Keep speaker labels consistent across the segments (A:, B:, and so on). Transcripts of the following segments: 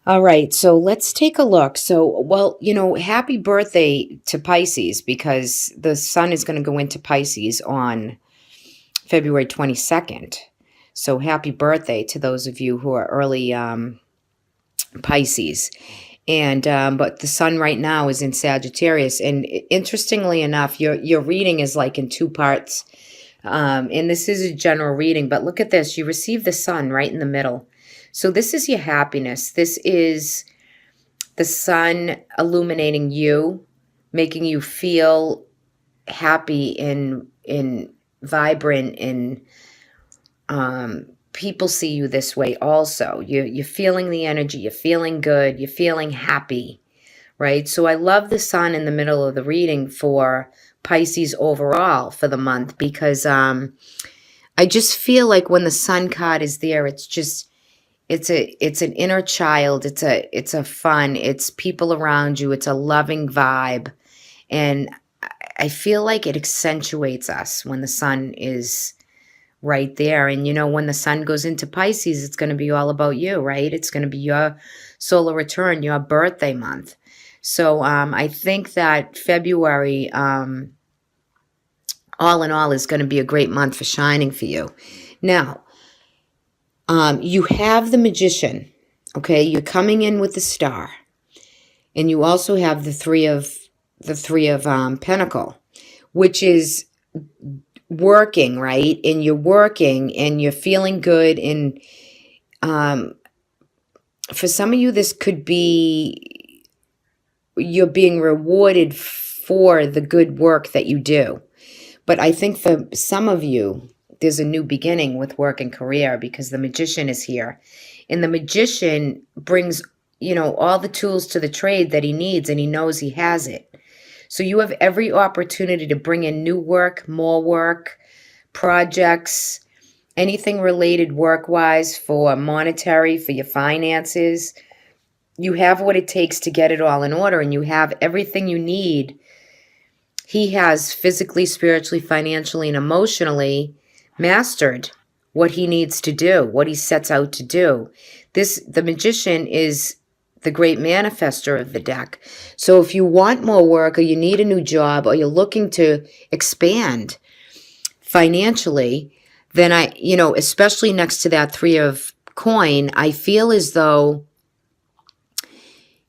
A: All right, so let's take a look. So, well, happy birthday to Pisces because the sun is going to go into Pisces on February 22nd. So, happy birthday to those of you who are early Pisces. And but the sun right now is in Sagittarius, and interestingly enough, your reading is like in two parts. And this is a general reading, but look at this. You receive the sun right in the middle. So this is your happiness. This is the sun illuminating you, making you feel happy and vibrant, and people see you this way also. You're feeling the energy, you're feeling good, you're feeling happy, right? So I love the sun in the middle of the reading for Pisces overall for the month because I just feel like when the sun card is there, it's an inner child. It's a fun. It's people around you. It's a loving vibe, and I feel like it accentuates us when the sun is right there. And when the sun goes into Pisces, it's going to be all about you, right? It's going to be your solar return, your birthday month. So I think that February, all in all, is going to be a great month for shining for you. Now, you have the Magician, okay? You're coming in with the Star, and you also have the three of Pentacle, which is working, right? And you're working, and you're feeling good. And for some of you, this could be you're being rewarded for the good work that you do. But I think for some of you, there's a new beginning with work and career because the Magician is here. And the Magician brings, all the tools to the trade that he needs, and he knows he has it. So you have every opportunity to bring in new work, more work, projects, anything related work-wise for monetary, for your finances. You have what it takes to get it all in order, and you have everything you need. He has physically, spiritually, financially, and emotionally mastered what he needs to do, what he sets out to do. The Magician is the great manifester of the deck. So if you want more work, or you need a new job, or you're looking to expand financially, then especially next to that Three of Coin, I feel as though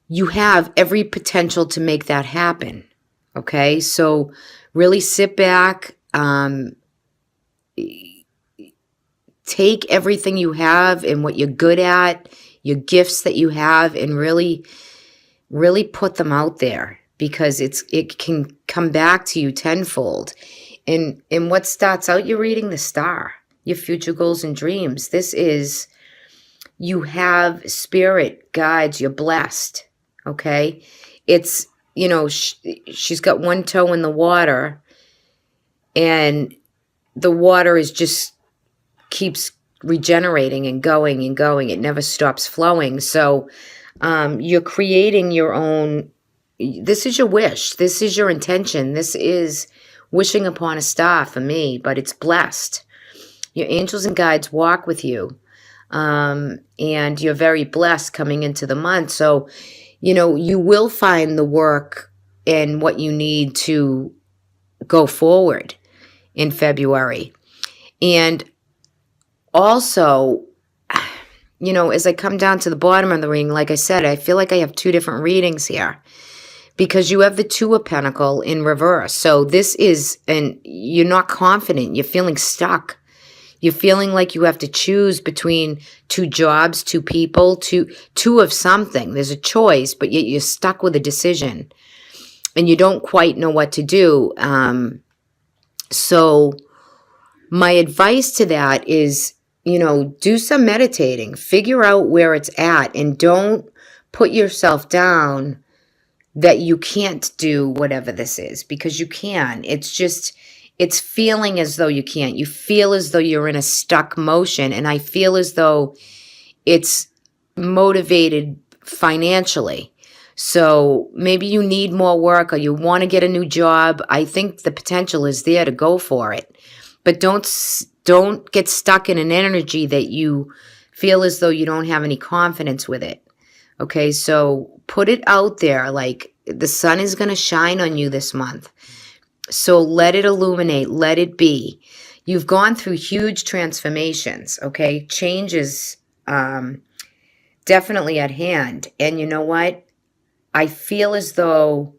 A: you have every potential to make that happen. Okay, so really sit back, take everything you have and what you're good at, your gifts that you have, and really, really put them out there because it can come back to you tenfold. And what starts out, you're reading the Star, your future goals and dreams. This is, you have spirit guides, you're blessed, okay? It's, she's got one toe in the water, and the water is just keeps regenerating and going and going. It never stops flowing. So you're creating your own. This is your wish. This is your intention. This is wishing upon a star for me, but it's blessed. Your angels and guides walk with you, and you're very blessed coming into the month. So you will find the work and what you need to go forward in February. And also, as I come down to the bottom of the reading, like I said, I feel like I have two different readings here because you have the Two of Pentacles in reverse. So this is, and you're not confident. You're feeling stuck. You're feeling like you have to choose between two jobs, two people, two of something. There's a choice, but yet you're stuck with a decision and you don't quite know what to do. So my advice to that is, do some meditating, figure out where it's at, and don't put yourself down that you can't do whatever this is, because you can. It's feeling as though you can't. You feel as though you're in a stuck motion, and I feel as though it's motivated financially. So maybe you need more work, or you want to get a new job. I think the potential is there to go for it. But don't get stuck in an energy that you feel as though you don't have any confidence with it. Okay, so put it out there, like the sun is going to shine on you this month. So let it illuminate, let it be. You've gone through huge transformations, okay? Change is definitely at hand. And you know what? I feel as though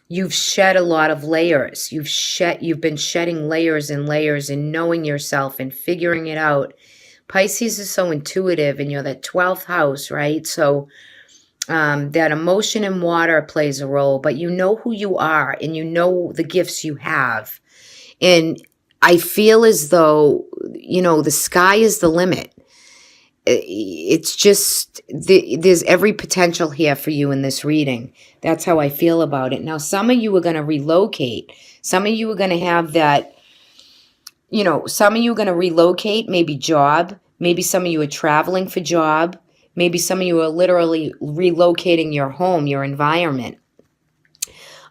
A: you've shed a lot of layers. You've been shedding layers and layers and knowing yourself and figuring it out. Pisces is so intuitive, and you're the 12th house, right? So that emotion and water plays a role, but you know who you are and you know the gifts you have. And I feel as though, the sky is the limit. It's just, there's every potential here for you in this reading. That's how I feel about it. Now, some of you are going to relocate. Some of you are going to have that, some of you are going to relocate, maybe job. Maybe some of you are traveling for job. Maybe some of you are literally relocating your home, your environment.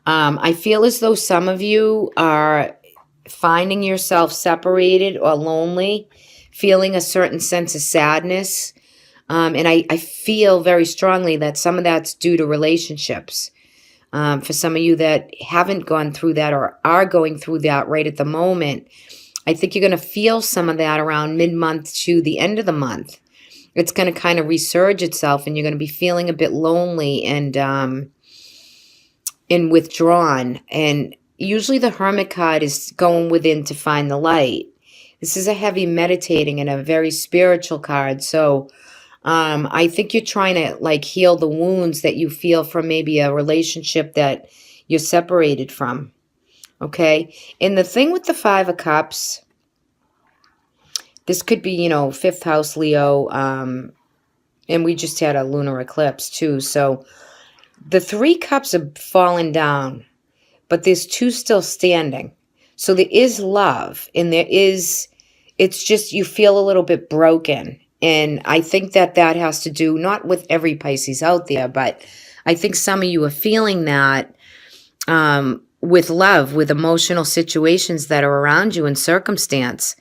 A: I feel as though some of you are finding yourself separated or lonely, feeling a certain sense of sadness. And I feel very strongly that some of that's due to relationships. For some of you that haven't gone through that or are going through that right at the moment, I think you're going to feel some of that around mid-month to the end of the month. It's going to kind of resurge itself, and you're going to be feeling a bit lonely and withdrawn. And usually the Hermit card is going within to find the light. This is a heavy meditating and a very spiritual card. So I think you're trying to heal the wounds that you feel from maybe a relationship that you're separated from. Okay. And the thing with the Five of Cups, this could be, fifth house Leo. And we just had a lunar eclipse too. So the 3 cups have fallen down, but there's 2 still standing. So there is love, and it's just you feel a little bit broken. And I think that has to do, not with every Pisces out there, but I think some of you are feeling that with love, with emotional situations that are around you and circumstance.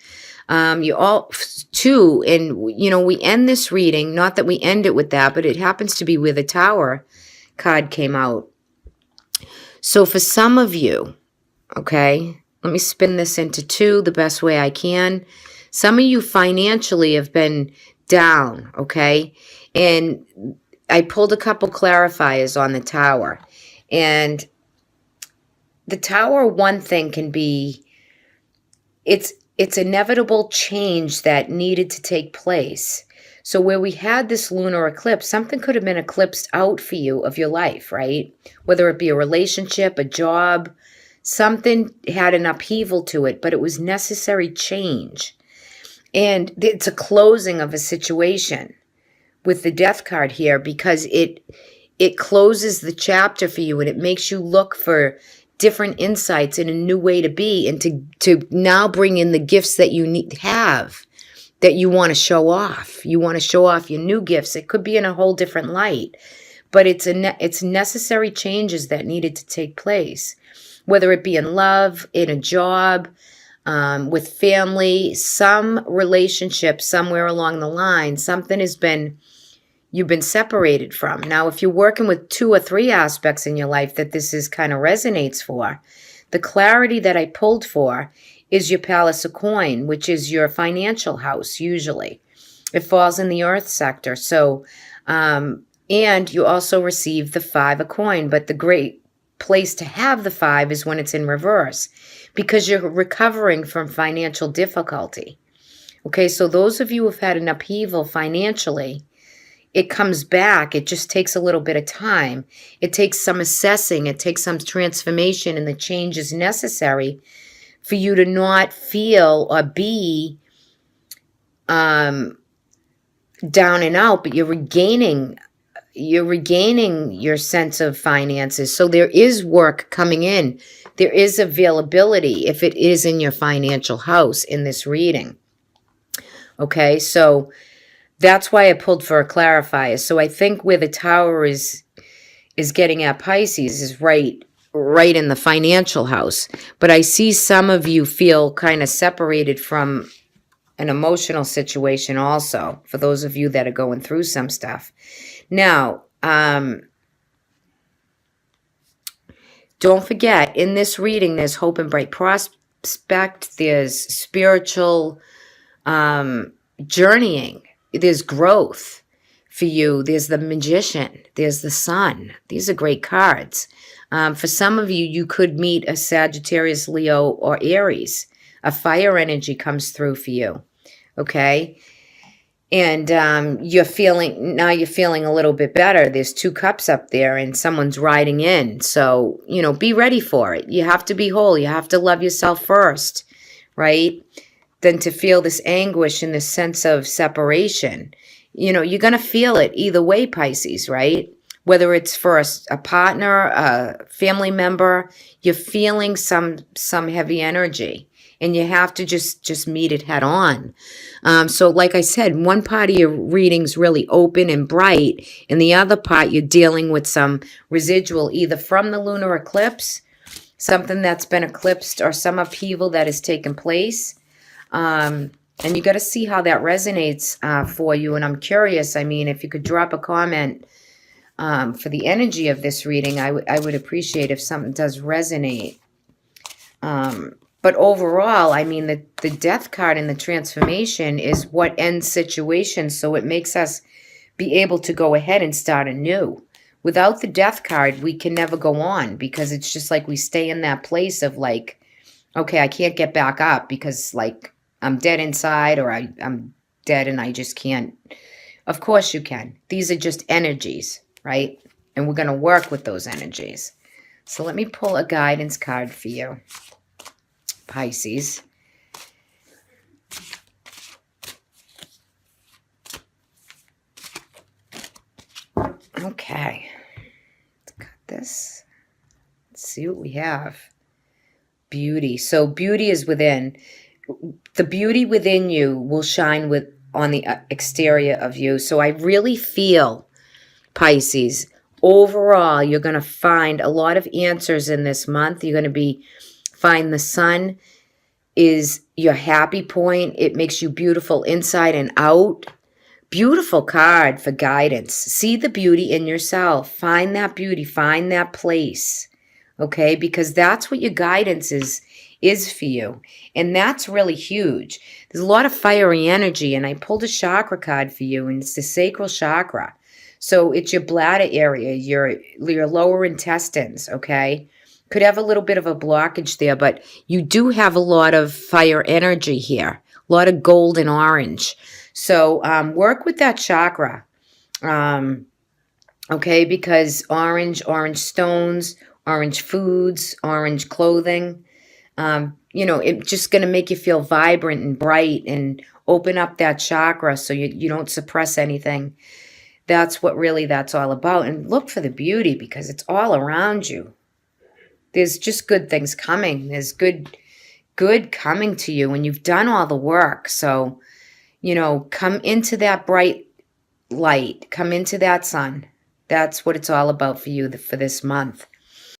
A: You all too, and we end this reading, not that we end it with that, but it happens to be where the Tower card came out. So for some of you, okay, let me spin this into 2 the best way I can. Some of you financially have been down, okay? And I pulled a couple clarifiers on the Tower. And the Tower, one thing can be, it's inevitable change that needed to take place. So where we had this lunar eclipse, something could have been eclipsed out for you of your life, right? Whether it be a relationship, a job, something had an upheaval to it, but it was necessary change. And it's a closing of a situation with the Death card here, because it closes the chapter for you, and it makes you look for different insights and a new way to be, and to now bring in the gifts that you have, that you want to show off. You want to show off your new gifts. It could be in a whole different light, but it's necessary changes that needed to take place, whether it be in love, in a job, with family, some relationship somewhere along the line, something you've been separated from. Now, if you're working with 2 or 3 aspects in your life that this is kind of resonates for, the clarity that I pulled for is your Palace of Coin, which is your financial house, usually. It falls in the earth sector. So, and you also receive the 5 of Coin, but the great place to have the 5 is when it's in reverse, because you're recovering from financial difficulty. Okay, so those of you who have had an upheaval financially, it comes back. It just takes a little bit of time. It takes some assessing. It takes some transformation, and the change is necessary for you to not feel or be down and out, but you're regaining your sense of finances. So there is work coming in. There is availability if it is in your financial house in this reading. Okay, so that's why I pulled for a clarifier. So I think where the Tower is getting at Pisces is right in the financial house. But I see some of you feel kind of separated from an emotional situation also, for those of you that are going through some stuff. Now, don't forget, in this reading, there's hope and bright prospect. There's spiritual journeying. There's growth for you. There's the Magician. There's the Sun. These are great cards. For some of you, you could meet a Sagittarius, Leo, or Aries. A fire energy comes through for you. Okay? And you're feeling a little bit better. There's 2 cups up there and someone's riding in. So, be ready for it. You have to be whole. You have to love yourself first, right? Then to feel this anguish and this sense of separation. You're going to feel it either way, Pisces, right? Whether it's for a partner, a family member, you're feeling some heavy energy. And you have to just meet it head on. So like I said, one part of your reading's really open and bright, and the other part you're dealing with some residual, either from the lunar eclipse, something that's been eclipsed, or some upheaval that has taken place. And you got to see how that resonates for you. And I'm curious, if you could drop a comment for the energy of this reading, I would appreciate if something does resonate. But overall, the death card and the transformation is what ends situations, so it makes us be able to go ahead and start anew. Without the death card, we can never go on, because it's just like we stay in that place of like, okay, I can't get back up because like I'm dead inside, or I'm dead and I just can't. Of course you can. These are just energies, right? And we're going to work with those energies. So let me pull a guidance card for you, Pisces. Okay. Let's cut this. Let's see what we have. Beauty. So beauty is within. The beauty within you will shine on the exterior of you. So I really feel, Pisces, overall, you're going to find a lot of answers in this month. You're going to find the sun is your happy point. It makes you beautiful inside and out. Beautiful card for guidance. See the beauty in yourself. Find that beauty. Find that place. Okay? Because that's what your guidance is for you. And that's really huge. There's a lot of fiery energy, and I pulled a chakra card for you, and it's the sacral chakra. So it's your bladder area, your lower intestines, okay? Could have a little bit of a blockage there, but you do have a lot of fire energy here, a lot of gold and orange. So work with that chakra, okay? Because orange stones, orange foods, orange clothing, it's just going to make you feel vibrant and bright and open up that chakra so you don't suppress anything. That's what really that's all about. And look for the beauty, because it's all around you. There's just good things coming. There's good coming to you, and you've done all the work. So, come into that bright light. Come into that sun. That's what it's all about for you for this month.